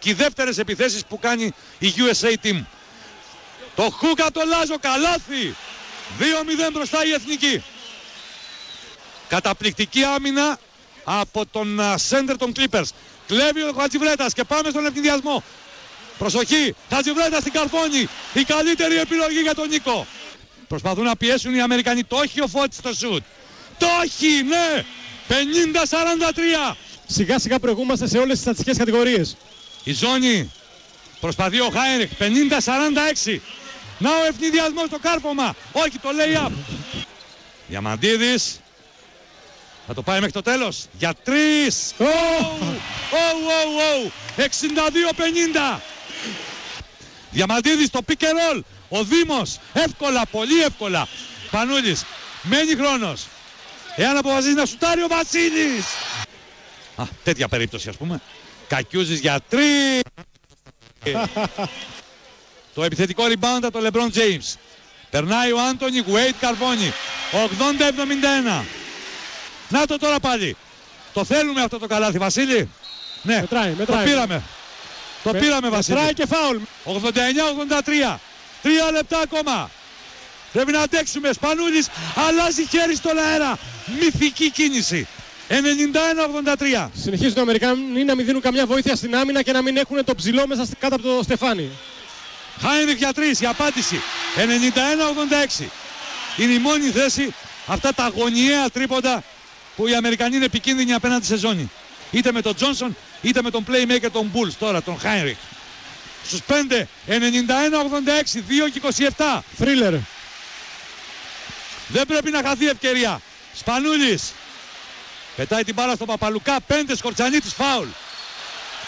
και οι δεύτερες επιθέσεις που κάνει η USA Team. Το Χούκα το Λάζο, καλάθι. 2-0 μπροστά η Εθνική. Καταπληκτική άμυνα από τον σέντερ των Clippers. Κλέβει ο Χατζιβρέτας και πάμε στον ευνηδιασμό. Προσοχή, Χατζιβρέτας στην καρφώνει. Η καλύτερη επιλογή για τον Νίκο. Προσπαθούν να πιέσουν οι Αμερικανοί. Το έχει ο Φώτης στο σουτ. Το έχει, ναι. 50-43. Σιγά σιγά προηγούμαστε σε όλες τις στατιστικές κατηγορίες. Η ζώνη προσπαθεί ο Χάινριχ. 50-46. Να ο ευνηδιασμός στο κάρφωμα. Όχι, το lay-up. Διαμαντίδης. Θα το πάει μέχρι το τέλος. Για 3. 62-50. Διαμαντίδης το pick and roll. Ο Δήμος. Εύκολα, πολύ εύκολα. Πανούλης. Μένει χρόνος. Εάν αποφασίζει να σουτάρει ο Βασίλης. Τέτοια περίπτωση ας πούμε. Κακιούζης για 3. Το επιθετικό rebound από τον LeBron James. Περνάει ο Άντονι, Wade καρφώνει. 80-71. Να το τώρα πάλι. Το θέλουμε αυτό το καλάθι, Βασίλη. Ναι, μετράει. το πήραμε. Το πήραμε, Βασίλη. Μετράει και φάουλ. 89-83. 3 λεπτά ακόμα. Πρέπει να αντέξουμε. Σπανούλης αλλάζει χέρι στον αέρα. Μυθική κίνηση. 91-83. Συνεχίζουν οι Αμερικάνοι να μην δίνουν καμιά βοήθεια στην άμυνα και να μην έχουν το ψηλό μέσα κάτω από το στεφάνι. Χάινριχ για 3, η απάντηση. 91-86. Είναι η μόνη θέση αυτά τα γωνιαία τρίποντα που οι Αμερικανοί είναι επικίνδυνοι απέναντι σε ζώνη. Είτε με τον Τζόνσον είτε με τον playmaker των Bulls τώρα, τον Χάινριχ. Στους 5, 91-86, 2 και 27. Θρίλερ. Δεν πρέπει να χαθεί ευκαιρία. Σπανούλης. Πετάει την μπάλα στον Παπαλουκά, 5 Σκορτσανίτης φάουλ.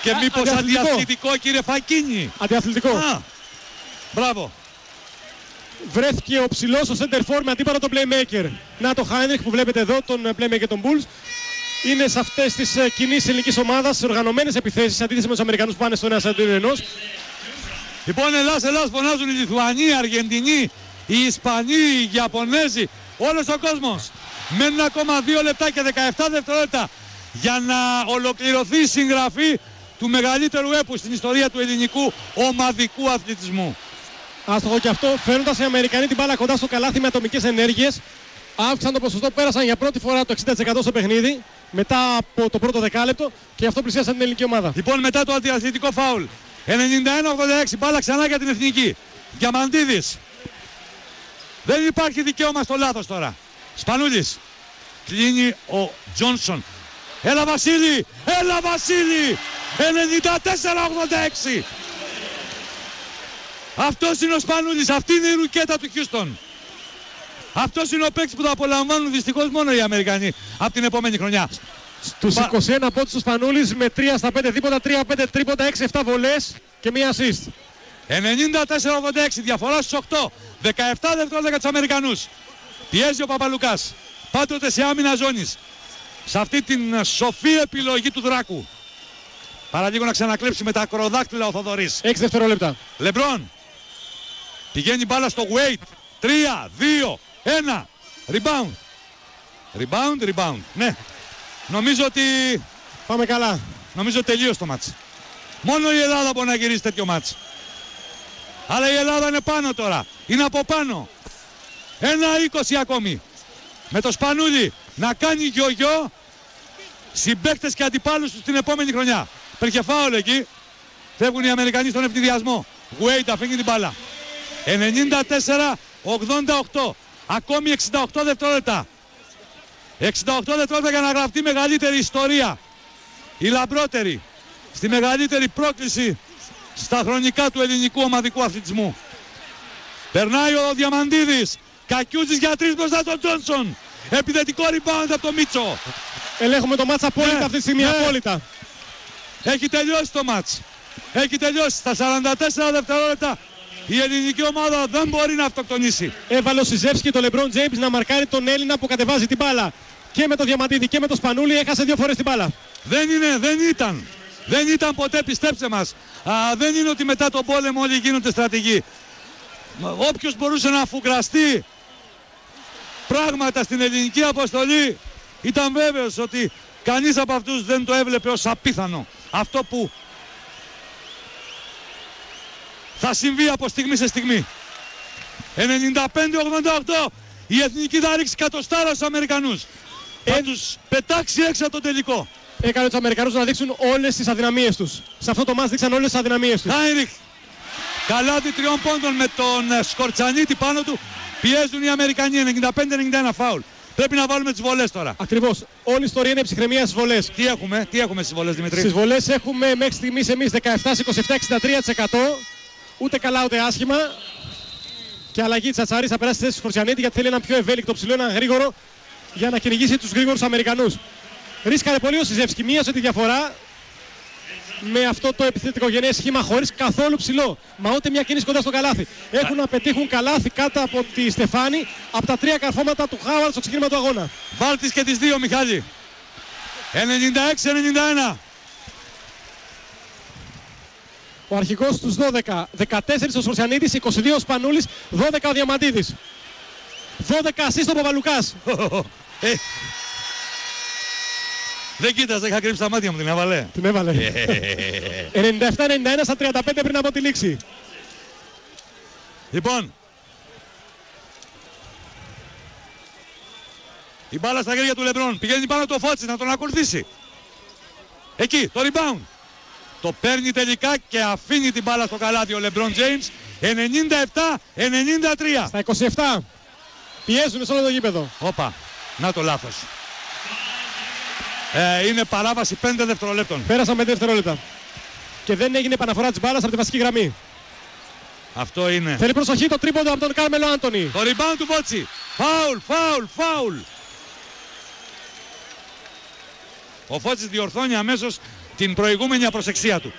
Και μήπως αντιαθλητικό, κύριε Φακίνη. Αντιαθλητικό. Μπράβο. Βρέθηκε ο ψηλός στο center for με αντίπαλο τον playmaker. Να το Χάινριχ που βλέπετε εδώ, τον playmaker των Bulls. Είναι σε αυτές τις κοινής ελληνικής ομάδας, σε οργανωμένες επιθέσεις, αντίθεση με τους Αμερικανούς που πάνε στο 1-1. Λοιπόν, Ελλάς, φωνάζουν οι Λιθουανοί, οι Αργεντινοί, οι Ισπανοί, οι Ιαπωνέζοι, όλος ο κόσμος. Μένουν ακόμα 2 λεπτά και 17 δευτερόλεπτα για να ολοκληρωθεί η συγγραφή του μεγαλύτερου έπου στην ιστορία του ελληνικού ομαδικού αθλητισμού. Άστοχο και αυτό, φέρνοντας οι Αμερικανοί την μπάλα κοντά στο καλάθι με ατομικές ενέργειες. Αύξησαν το ποσοστό, πέρασαν για πρώτη φορά το 60% στο παιχνίδι μετά από το πρώτο δεκάλεπτο και αυτό πλησίασαν την ελληνική ομάδα. Λοιπόν, μετά το αντιαθλητικό φάουλ, 91-86, μπάλα ξανά για την εθνική. Διαμαντίδης. Δεν υπάρχει δικαίωμα στο λάθος τώρα. Σπανούλης. Κλείνει ο Τζόνσον. Έλα Βασίλη! Έλα Βασίλη! 94-86. Αυτός είναι ο Σπανούλης. Αυτή είναι η ρουκέτα του Χιούστον. Αυτός είναι ο παίκτης που θα απολαμβάνουν δυστυχώς μόνο οι Αμερικανοί από την επόμενη χρονιά. Στους 21 πόντους του Σπανούλης με 3 στα 5 δίποτα, 3-5 τρίποτα, 6-7 βολές και μία assist. 94-86, διαφορά στους 8. 17 δευτερόλεπτα για τους Αμερικανούς. Πιέζει ο Παπαλουκάς. Πάντοτε σε άμυνα ζώνης. Σε αυτή την σοφή επιλογή του Δράκου. Παραλίγο να ξανακλέψει με τα ακροδάκτυλα ο Θοδωρής. 6 δευτερόλεπτα. Λεμπρόν. Πηγαίνει μπάλα στο Wade. 3, 2, 1. Rebound. Rebound. Ναι. Νομίζω ότι... Πάμε καλά. Νομίζω τελείωσε το μάτς. Μόνο η Ελλάδα μπορεί να γυρίσει τέτοιο μάτς. Αλλά η Ελλάδα είναι πάνω τώρα. Είναι από πάνω. 1-20 ακόμη. Με το Σπανούλη να κάνει γιο-γιο συμπαίκτες και αντιπάλους τους την επόμενη χρονιά. Υπήρχε φάουλ εκεί. Φεύγουν οι Αμερικανοί στον ευνηδιασμό. Wade αφήνει την μπάλα. 94-88. Ακόμη 68 δευτερόλεπτα. 68 δευτερόλεπτα για να γραφτεί μεγαλύτερη ιστορία. Η λαμπρότερη. Στη μεγαλύτερη πρόκληση στα χρονικά του ελληνικού ομαδικού αθλητισμού. Περνάει ο Διαμαντίδης. Κακιούζης για 3 μπροστά στον Τζόνσον. Επιθετικό rebound από το Μίτσο. Ελέγχουμε το μάτς απόλυτα αυτή τη στιγμή. Απόλυτα. Έχει τελειώσει το μάτς. Έχει τελειώσει. Στα 44 δευτερόλεπτα η ελληνική ομάδα δεν μπορεί να αυτοκτονήσει. Έβαλε ο Σιζεύσκι το LeBron James να μαρκάρει τον Έλληνα που κατεβάζει την μπάλα. Και με το Διαμαντίδη και με το Σπανούλη έχασε 2 φορές την μπάλα. Δεν ήταν ποτέ, πιστέψτε μας. Δεν είναι ότι μετά τον πόλεμο όλοι γίνονται στρατηγοί. Όποιος μπορούσε να αφουγκραστεί πράγματα στην ελληνική αποστολή ήταν βέβαιος ότι κανείς από αυτούς δεν το έβλεπε ως απίθανο. Αυτό που θα συμβεί από στιγμή σε στιγμή. 95-88. Η Εθνική θα ρίξει κατοστάρα στους Αμερικανούς. Θα τους πετάξει έξω από το τελικό. Έκανε τους Αμερικανούς να δείξουν όλες τις αδυναμίες τους. Σε αυτό το μάτς δείξαν όλες τις αδυναμίες τους. Χάινριχ. Καλάθι 3 πόντων με τον Σκορτσανίτη πάνω του. Πιέζουν οι Αμερικανοί. 95-91 φάουλ. Πρέπει να βάλουμε τις βολές τώρα. Ακριβώς. Όλη η ιστορία είναι ψυχραιμία στις βολές. Τι έχουμε στις βολές, Δημητρή? Στις βολές έχουμε μέχρι στιγμής εμείς 17-27-63%. Ούτε καλά ούτε άσχημα. Και αλλαγή Τσατσαρής θα περάσει στη θέση του Σκορτσανίτη γιατί θέλει ένα πιο ευέλικτο ψηλό, ένα γρήγορο για να κυνηγήσει τους γρήγορους Αμερικανούς. Ρίσκαρε πολύ ο Σιζεύσκι, μείωσε τη διαφορά με αυτό το επιθετικό γενναίες σχήμα χωρίς καθόλου ψηλό. Μα ούτε μια κίνηση κοντά στο καλάθι. Έχουν να πετύχουν καλάθι κάτω από τη Στεφάνη από τα 3 καρφώματα του Χάουαρντ στο ξεκίνημα του αγώνα. Βάλτης και τις 2, Μιχάλη. 96-91. Ο αρχηγός στους 12, 14 ο Σκορτσανίτης, 22 ο Σπανούλης, 12 ο Διαμαντίδης. 12 ασίστ ο Παπαλουκάς. Δεν κοίταζε, είχα κρύψει τα μάτια μου, την έβαλε. Την έβαλε. 97-91 στα 35 πριν από τη λήξη. Λοιπόν, η μπάλα στα χέρια του Λεμπρόν. Πηγαίνει πάνω το Φώτσι να τον ακολουθήσει. Εκεί, το rebound. Το παίρνει τελικά και αφήνει την μπάλα στο καλάθι ο Λεμπρόν Τζέιμς. 97-93. Στα 27. Πιέζουν σε όλο το γήπεδο. Όπα, να το λάθος. Είναι παράβαση 5 δευτερολέπτων. Πέρασαν 5 δευτερόλεπτα. Και δεν έγινε επαναφορά της μπάλας από τη βασική γραμμή. Αυτό είναι. Θέλει προσοχή το τρίποντο από τον Κάρμελο Άντονι. Το rebound του Φώτσι. Φάουλ. Ο Φώτσις διορθώνει αμέσως την προηγούμενη απροσεξία του.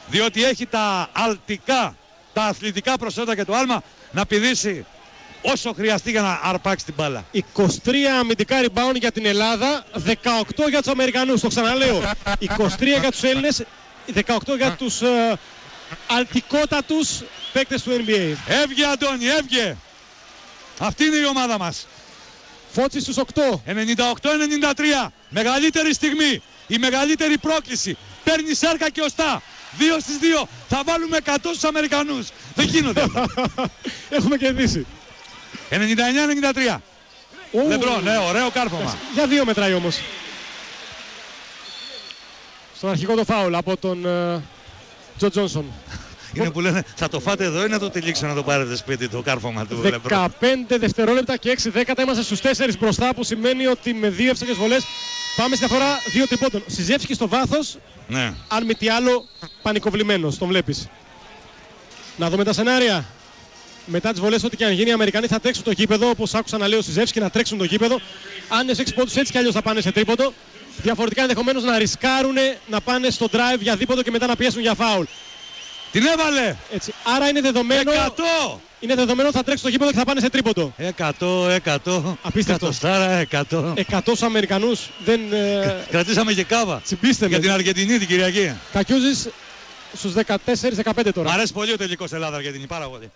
Διότι έχει τα αθλητικά προσόντα και το άλμα να πηδήσει όσο χρειαστεί για να αρπάξει την μπάλα. 23 αμυντικά rebound για την Ελλάδα, 18 για τους Αμερικανούς. Το ξαναλέω. 23 για τους Έλληνες, 18 για τους αλτικότατους παίκτες του NBA. Έβγε Αντώνη, έβγε. Αυτή είναι η ομάδα μας. Φώτσις στους 8. 98-93. Μεγαλύτερη στιγμή. Η μεγαλύτερη πρόκληση. Παίρνει σάρκα και οστά. 2 στις 2. Θα βάλουμε 100 στους Αμερικανούς. Δεν γίνονται. Έχουμε κερδίσει. 99-93. Λεμπρόν, ναι, ωραίο κάρφωμα. Για 2 μετράει όμως. Στον αρχικό το φάουλ από τον Τζο Τζόνσον. Είναι που λένε θα το φάτε εδώ ή να το τυλίξω να το πάρετε σπίτι το κάρφωμα του Λεμπρόν. 15 δευτερόλεπτα και 6 δέκατα. Είμαστε στους 4 μπροστά, που σημαίνει ότι με 2 εύστοχες βολές πάμε στη διαφορά 2 τριπώντων. Σιζεύσκι στο βάθος, ναι. Αν μη τι άλλο πανικοβλημένος, τον βλέπεις. Να δούμε τα σενάρια. Μετά τις βολές, ό,τι και αν γίνει, οι Αμερικανοί θα τρέξουν το γήπεδο, όπως άκουσα να λέει ο Σιζεύσκι, να τρέξουν το γήπεδο. Αν είναι σε 6 πόντους, έτσι κι αλλιώς θα πάνε σε τρίποντο. Διαφορετικά ενδεχομένως να ρισκάρουν να πάνε στο drive για δίποντο και μετά να πιέσουν για φάουλ. Την έβαλε! Έτσι. Άρα είναι δεδομένο. 100! Είναι δεδομένο ότι θα τρέξει το γήπεδο και θα πάνε σε τρίποντο. 100. Απίστευτο. 100. 100 στους Αμερικανούς. Δεν. Κρατήσαμε και κάβα. Τσιμπήστε για την Αργεντινή την Κυριακή. Κακιούζης στους 14-15 τώρα. Μ' αρέσει πολύ ο τελικός Ελλάδα-Αργεντινή, πάρα πολύ.